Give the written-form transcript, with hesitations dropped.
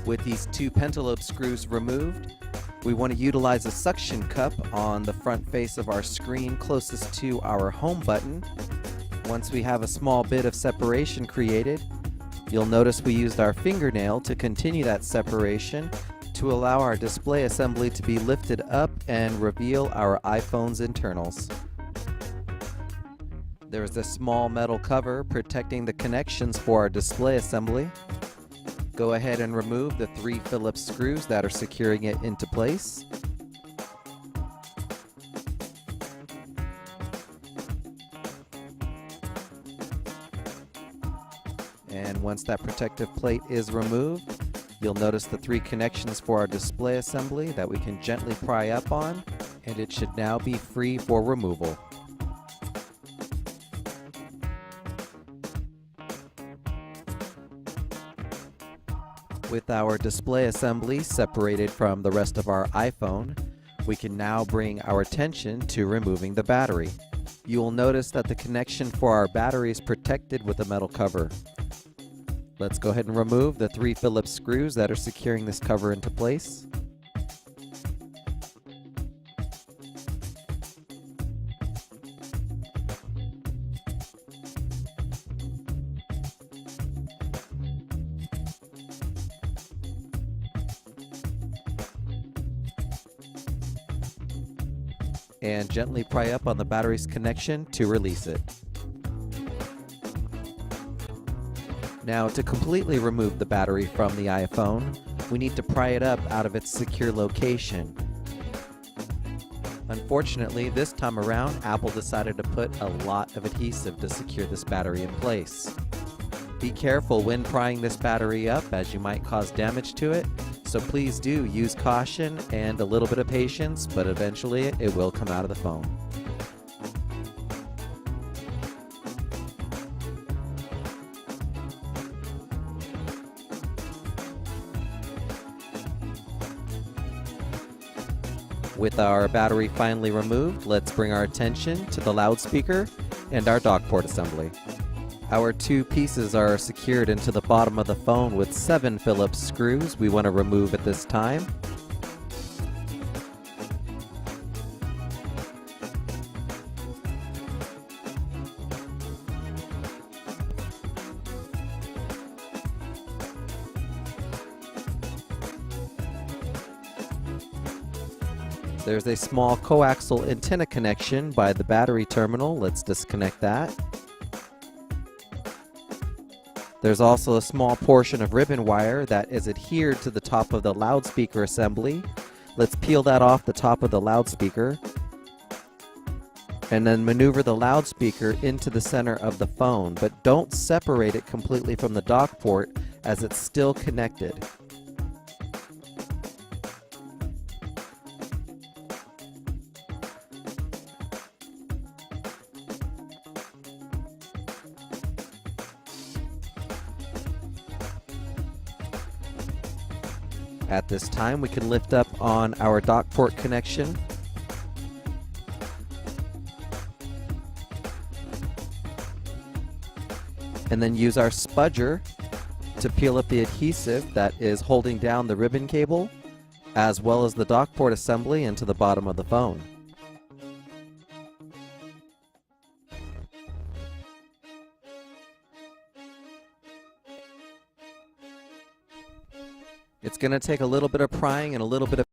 With these two pentalobe screws removed, we want to utilize a suction cup on the front face of our screen closest to our home button. Once we have a small bit of separation created, you'll notice we used our fingernail to continue that separation to allow our display assembly to be lifted up and reveal our iPhone's internals. There is a small metal cover protecting the connections for our display assembly. Go ahead and remove the 3 Phillips screws that are securing it into place. And once that protective plate is removed, you'll notice the 3 connections for our display assembly that we can gently pry up on, and it should now be free for removal. With our display assembly separated from the rest of our iPhone, we can now bring our attention to removing the battery. You will notice that the connection for our battery is protected with a metal cover. Let's go ahead and remove the 3 Phillips screws that are securing this cover into place. And gently pry up on the battery's connection to release it. Now, to completely remove the battery from the iPhone, we need to pry it up out of its secure location. Unfortunately, this time around, Apple decided to put a lot of adhesive to secure this battery in place. Be careful when prying this battery up, as you might cause damage to it. So please do use caution and a little bit of patience, but eventually it will come out of the phone. With our battery finally removed, let's bring our attention to the loudspeaker and our dock port assembly. Our 2 pieces are secured into the bottom of the phone with 7 Phillips screws we want to remove at this time. There's a small coaxial antenna connection by the battery terminal. Let's disconnect that. There's also a small portion of ribbon wire that is adhered to the top of the loudspeaker assembly. Let's peel that off the top of the loudspeaker and then maneuver the loudspeaker into the center of the phone, but don't separate it completely from the dock port as it's still connected. At this time, we can lift up on our dock port connection. And then use our spudger to peel up the adhesive that is holding down the ribbon cable, as well as the dock port assembly into the bottom of the phone. It's going to take a little bit of prying and a little bit of